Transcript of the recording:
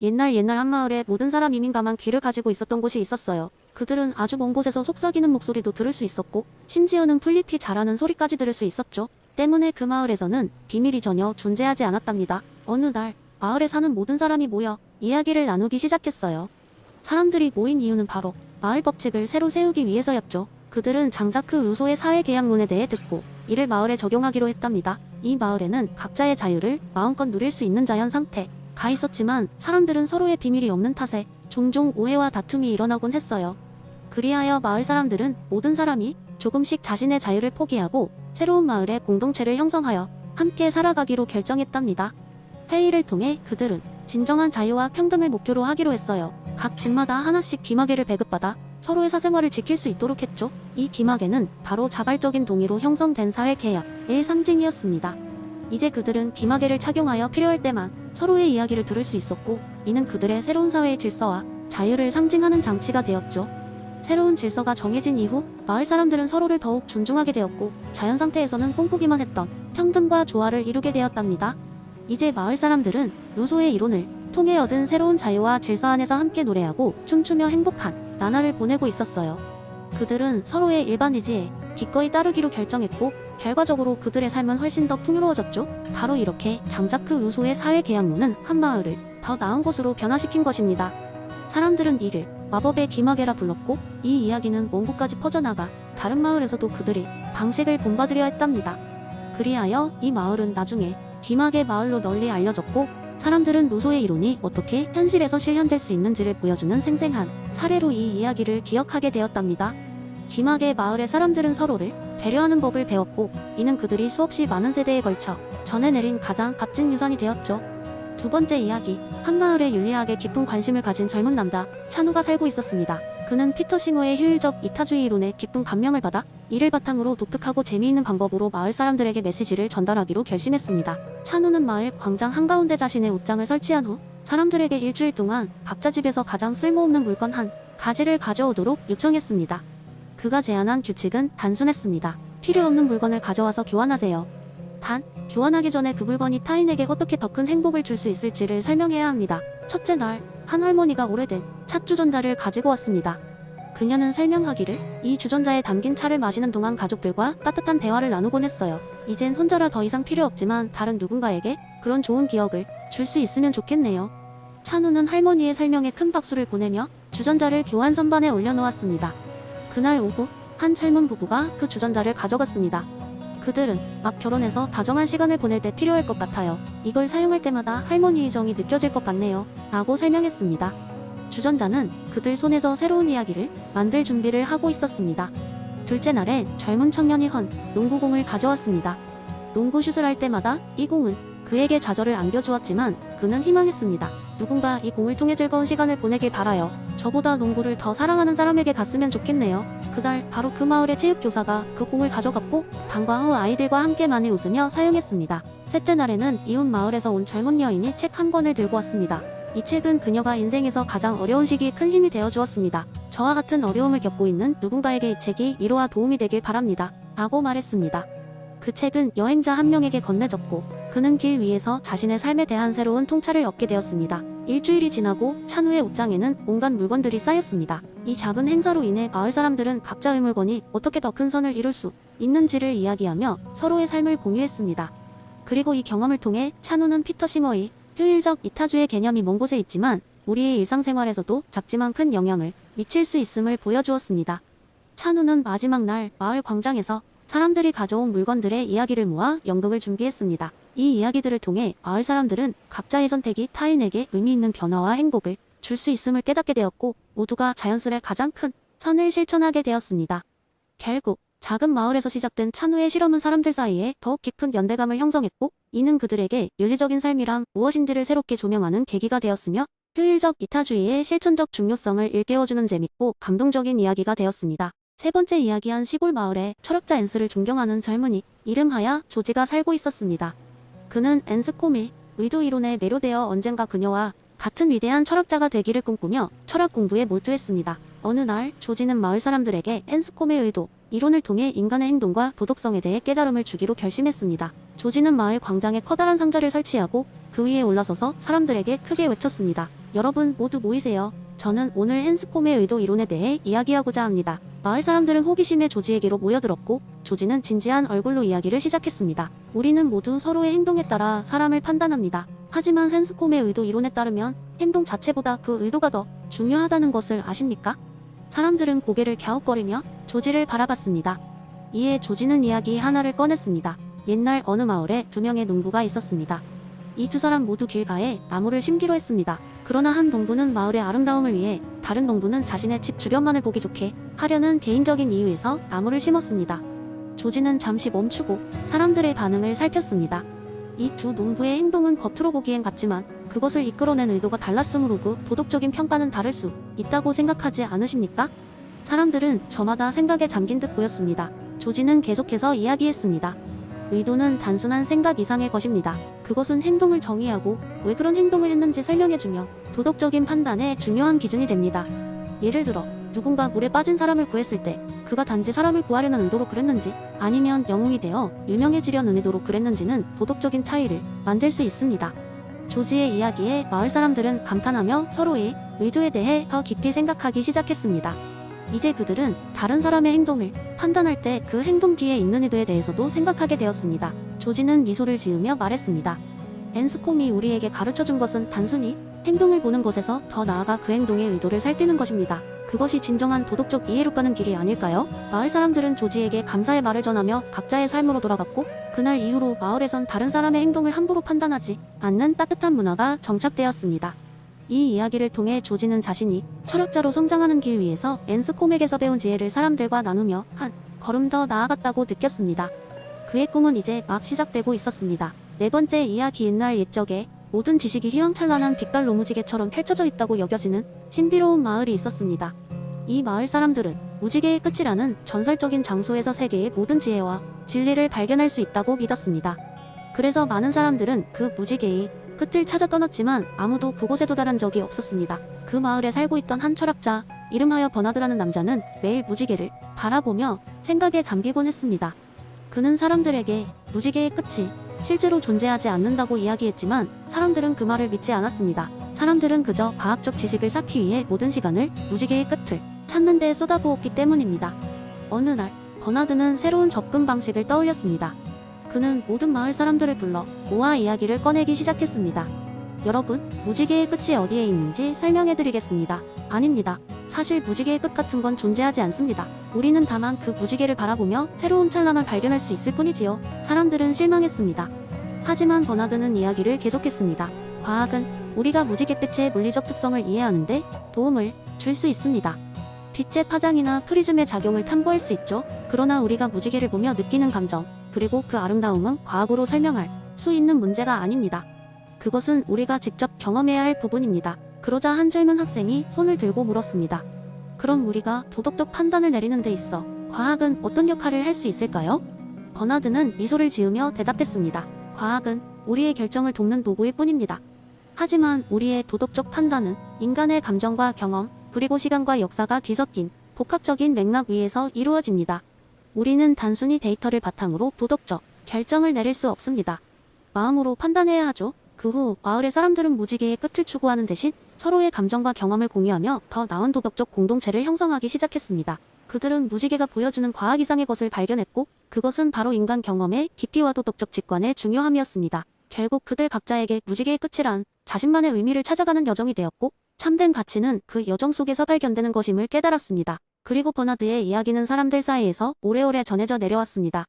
옛날 한마을에 모든 사람이 민감한 귀를 가지고 있었던 곳이 있었어요. 그들은 아주 먼 곳에서 속삭이는 목소리도 들을 수 있었고 심지어는 풀잎이 자라는 소리까지 들을 수 있었죠. 때문에 그 마을에서는 비밀이 전혀 존재하지 않았답니다. 어느 날 마을에 사는 모든 사람이 모여 이야기를 나누기 시작했어요. 사람들이 모인 이유는 바로 마을 법칙을 새로 세우기 위해서였죠. 그들은 장자크 루소의 사회계약론에 대해 듣고 이를 마을에 적용하기로 했답니다. 이 마을에는 각자의 자유를 마음껏 누릴 수 있는 자연 상태가 있었지만 사람들은 서로의 비밀이 없는 탓에 종종 오해와 다툼이 일어나곤 했어요. 그리하여 마을 사람들은 모든 사람이 조금씩 자신의 자유를 포기하고 새로운 마을의 공동체를 형성하여 함께 살아가기로 결정했답니다. 회의를 통해 그들은 진정한 자유와 평등을 목표로 하기로 했어요. 각 집마다 하나씩 귀마개를 배급받아 서로의 사생활을 지킬 수 있도록 했죠. 이 귀마개는 바로 자발적인 동의로 형성된 사회계약의 상징이었습니다. 이제 그들은 귀마개를 착용하여 필요할 때만 서로의 이야기를 들을 수 있었고 이는 그들의 새로운 사회의 질서와 자유를 상징하는 장치가 되었죠. 새로운 질서가 정해진 이후 마을 사람들은 서로를 더욱 존중하게 되었고 자연 상태에서는 꿈꾸기만 했던 평등과 조화를 이루게 되었답니다. 이제 마을 사람들은 루소의 이론을 통해 얻은 새로운 자유와 질서 안에서 함께 노래하고 춤추며 행복한 나날을 보내고 있었어요. 그들은 서로의 일반 의지에 기꺼이 따르기로 결정했고 결과적으로 그들의 삶은 훨씬 더 풍요로워졌죠. 바로 이렇게 장자크 루소의 사회계약론은 한 마을을 더 나은 곳으로 변화시킨 것입니다. 사람들은 이를 마법의 귀마개라 불렀고 이 이야기는 먼 곳까지 퍼져나가 다른 마을에서도 그들의 방식을 본받으려 했답니다. 그리하여 이 마을은 나중에 귀마개 마을로 널리 알려졌고 사람들은 루소의 이론이 어떻게 현실에서 실현될 수 있는지를 보여주는 생생한 사례로 이 이야기를 기억하게 되었답니다. 귀마개 마을의 사람들은 서로를 배려하는 법을 배웠고 이는 그들이 수없이 많은 세대에 걸쳐 전해내린 가장 값진 유산이 되었죠. 두 번째 이야기, 한 마을에 윤리학에 깊은 관심을 가진 젊은 남자 찬우가 살고 있었습니다. 그는 피터 싱어의 효율적 이타주의 이론에 깊은 감명을 받아 이를 바탕으로 독특하고 재미있는 방법으로 마을 사람들에게 메시지를 전달하기로 결심했습니다. 찬우는 마을 광장 한가운데 자신의 옷장을 설치한 후 사람들에게 일주일 동안 각자 집에서 가장 쓸모없는 물건 한 가지를 가져오도록 요청했습니다. 그가 제안한 규칙은 단순했습니다. 필요 없는 물건을 가져와서 교환하세요. 단, 교환하기 전에 그 물건이 타인에게 어떻게 더 큰 행복을 줄 수 있을지를 설명해야 합니다. 첫째 날, 한 할머니가 오래된 찻주전자를 가지고 왔습니다. 그녀는 설명하기를 이 주전자에 담긴 차를 마시는 동안 가족들과 따뜻한 대화를 나누곤 했어요. 이젠 혼자라 더 이상 필요 없지만 다른 누군가에게 그런 좋은 기억을 줄 수 있으면 좋겠네요. 찬우는 할머니의 설명에 큰 박수를 보내며 주전자를 교환 선반에 올려놓았습니다. 그날 오후, 한 젊은 부부가 그 주전자를 가져갔습니다. 그들은 막 결혼해서 다정한 시간을 보낼 때 필요할 것 같아요. 이걸 사용할 때마다 할머니의 정이 느껴질 것 같네요. 라고 설명했습니다. 주전자는 그들 손에서 새로운 이야기를 만들 준비를 하고 있었습니다. 둘째 날엔 젊은 청년이 헌 농구공을 가져왔습니다. 농구슛을 할 때마다 이 공은 그에게 좌절을 안겨주었지만 그는 희망했습니다. 누군가 이 공을 통해 즐거운 시간을 보내길 바라요. 저보다 농구를 더 사랑하는 사람에게 갔으면 좋겠네요. 그날 바로 그 마을의 체육교사가 그 공을 가져갔고 방과 후 아이들과 함께 많이 웃으며 사용했습니다. 셋째 날에는 이웃 마을에서 온 젊은 여인이 책 한 권을 들고 왔습니다. 이 책은 그녀가 인생에서 가장 어려운 시기에 큰 힘이 되어 주었습니다. 저와 같은 어려움을 겪고 있는 누군가에게 이 책이 위로와 도움이 되길 바랍니다. 라고 말했습니다. 그 책은 여행자 한 명에게 건네졌고 그는 길 위에서 자신의 삶에 대한 새로운 통찰을 얻게 되었습니다. 일주일이 지나고 찬우의 옷장에는 온갖 물건들이 쌓였습니다. 이 작은 행사로 인해 마을 사람들은 각자의 물건이 어떻게 더 큰 선을 이룰 수 있는지를 이야기하며 서로의 삶을 공유했습니다. 그리고 이 경험을 통해 찬우는 피터 싱어의 효율적 이타주의 개념이 먼 곳에 있지만 우리의 일상생활에서도 작지만 큰 영향을 미칠 수 있음을 보여주었습니다. 찬우는 마지막 날 마을 광장에서 사람들이 가져온 물건들의 이야기를 모아 연극을 준비했습니다. 이 이야기들을 통해 마을 사람들은 각자의 선택이 타인에게 의미 있는 변화와 행복을 줄 수 있음을 깨닫게 되었고 모두가 자연스레 가장 큰 선을 실천하게 되었습니다. 결국 작은 마을에서 시작된 찬우의 실험은 사람들 사이에 더욱 깊은 연대감을 형성했고 이는 그들에게 윤리적인 삶이란 무엇인지를 새롭게 조명하는 계기가 되었으며 효율적 이타주의의 실천적 중요성을 일깨워주는 재밌고 감동적인 이야기가 되었습니다. 세 번째 이야기한 시골 마을에 철학자 앤스를 존경하는 젊은이 이름하여 조지가 살고 있었습니다. 그는 앤스콤의 의도 이론에 매료되어 언젠가 그녀와 같은 위대한 철학자가 되기를 꿈꾸며 철학 공부에 몰두했습니다. 어느 날 조지는 마을 사람들에게 앤스콤의 의도 이론을 통해 인간의 행동과 도덕성에 대해 깨달음을 주기로 결심했습니다. 조지는 마을 광장에 커다란 상자를 설치하고 그 위에 올라서서 사람들에게 크게 외쳤습니다. 여러분 모두 모이세요. 저는 오늘 헨스콤의 의도 이론에 대해 이야기하고자 합니다. 마을 사람들은 호기심에 조지에게로 모여들었고 조지는 진지한 얼굴로 이야기를 시작했습니다. 우리는 모두 서로의 행동에 따라 사람을 판단합니다. 하지만 헨스콤의 의도 이론에 따르면 행동 자체보다 그 의도가 더 중요하다는 것을 아십니까? 사람들은 고개를 갸웃거리며 조지를 바라봤습니다. 이에 조지는 이야기 하나를 꺼냈습니다. 옛날 어느 마을에 2명의 농부가 있었습니다. 이 두 사람 모두 길가에 나무를 심기로 했습니다. 그러나 한 농부는 마을의 아름다움을 위해, 다른 농부는 자신의 집 주변만을 보기 좋게 하려는 개인적인 이유에서 나무를 심었습니다. 조지는 잠시 멈추고 사람들의 반응을 살폈습니다. 이 두 농부의 행동은 겉으로 보기엔 같지만 그것을 이끌어낸 의도가 달랐으므로 그 도덕적인 평가는 다를 수 있다고 생각하지 않으십니까? 사람들은 저마다 생각에 잠긴 듯 보였습니다. 조지는 계속해서 이야기했습니다. 의도는 단순한 생각 이상의 것입니다. 그것은 행동을 정의하고 왜 그런 행동을 했는지 설명해주며 도덕적인 판단에 중요한 기준이 됩니다. 예를 들어 누군가 물에 빠진 사람을 구했을 때 그가 단지 사람을 구하려는 의도로 그랬는지 아니면 영웅이 되어 유명해지려는 의도로 그랬는지는 도덕적인 차이를 만들 수 있습니다. 조지의 이야기에 마을 사람들은 감탄하며 서로의 의도에 대해 더 깊이 생각하기 시작했습니다. 이제 그들은 다른 사람의 행동을 판단할 때 그 행동 뒤에 있는 의도에 대해서도 생각하게 되었습니다. 조지는 미소를 지으며 말했습니다. 헨스콤이 우리에게 가르쳐준 것은 단순히 행동을 보는 것에서 더 나아가 그 행동의 의도를 살피는 것입니다. 그것이 진정한 도덕적 이해로 가는 길이 아닐까요? 마을 사람들은 조지에게 감사의 말을 전하며 각자의 삶으로 돌아갔고 그날 이후로 마을에선 다른 사람의 행동을 함부로 판단하지 않는 따뜻한 문화가 정착되었습니다. 이 이야기를 통해 조지는 자신이 철학자로 성장하는 길 위에서 헨스콤에게서 배운 지혜를 사람들과 나누며 한 걸음 더 나아갔다고 느꼈습니다. 그의 꿈은 이제 막 시작되고 있었습니다. 네 번째 이야기. 옛날 옛적에 모든 지식이 휘황찬란한 빛깔 로무지개처럼 펼쳐져 있다고 여겨지는 신비로운 마을이 있었습니다. 이 마을 사람들은 무지개의 끝이라는 전설적인 장소에서 세계의 모든 지혜와 진리를 발견할 수 있다고 믿었습니다. 그래서 많은 사람들은 그 무지개의 끝을 찾아 떠났지만 아무도 그곳에 도달한 적이 없었습니다. 그 마을에 살고 있던 한 철학자, 이름하여 버나드라는 남자는 매일 무지개를 바라보며 생각에 잠기곤 했습니다. 그는 사람들에게 무지개의 끝이 실제로 존재하지 않는다고 이야기했지만 사람들은 그 말을 믿지 않았습니다. 사람들은 그저 과학적 지식을 쌓기 위해 모든 시간을 무지개의 끝을 찾는 데 쏟아부었기 때문입니다. 어느 날 버나드는 새로운 접근 방식을 떠올렸습니다. 그는 모든 마을 사람들을 불러 모아 이야기를 꺼내기 시작했습니다. 여러분, 무지개의 끝이 어디에 있는지 설명해드리겠습니다. 아닙니다. 사실 무지개의 끝 같은 건 존재하지 않습니다. 우리는 다만 그 무지개를 바라보며 새로운 찬란함을 발견할 수 있을 뿐이지요. 사람들은 실망했습니다. 하지만 버나드는 이야기를 계속했습니다. 과학은 우리가 무지갯빛의 물리적 특성을 이해하는데 도움을 줄 수 있습니다. 빛의 파장이나 프리즘의 작용을 탐구할 수 있죠. 그러나 우리가 무지개를 보며 느끼는 감정, 그리고 그 아름다움은 과학으로 설명할 수 있는 문제가 아닙니다. 그것은 우리가 직접 경험해야 할 부분입니다. 그러자 한 젊은 학생이 손을 들고 물었습니다. 그럼 우리가 도덕적 판단을 내리는 데 있어 과학은 어떤 역할을 할 수 있을까요? 버나드는 미소를 지으며 대답했습니다. 과학은 우리의 결정을 돕는 도구일 뿐입니다. 하지만 우리의 도덕적 판단은 인간의 감정과 경험, 그리고 시간과 역사가 뒤섞인 복합적인 맥락 위에서 이루어집니다. 우리는 단순히 데이터를 바탕으로 도덕적 결정을 내릴 수 없습니다. 마음으로 판단해야 하죠. 그 후 마을의 사람들은 무지개의 끝을 추구하는 대신 서로의 감정과 경험을 공유하며 더 나은 도덕적 공동체를 형성하기 시작했습니다. 그들은 무지개가 보여주는 과학 이상의 것을 발견했고 그것은 바로 인간 경험의 깊이와 도덕적 직관의 중요함이었습니다. 결국 그들 각자에게 무지개의 끝이란 자신만의 의미를 찾아가는 여정이 되었고 참된 가치는 그 여정 속에서 발견되는 것임을 깨달았습니다. 그리고 버나드의 이야기는 사람들 사이에서 오래오래 전해져 내려왔습니다.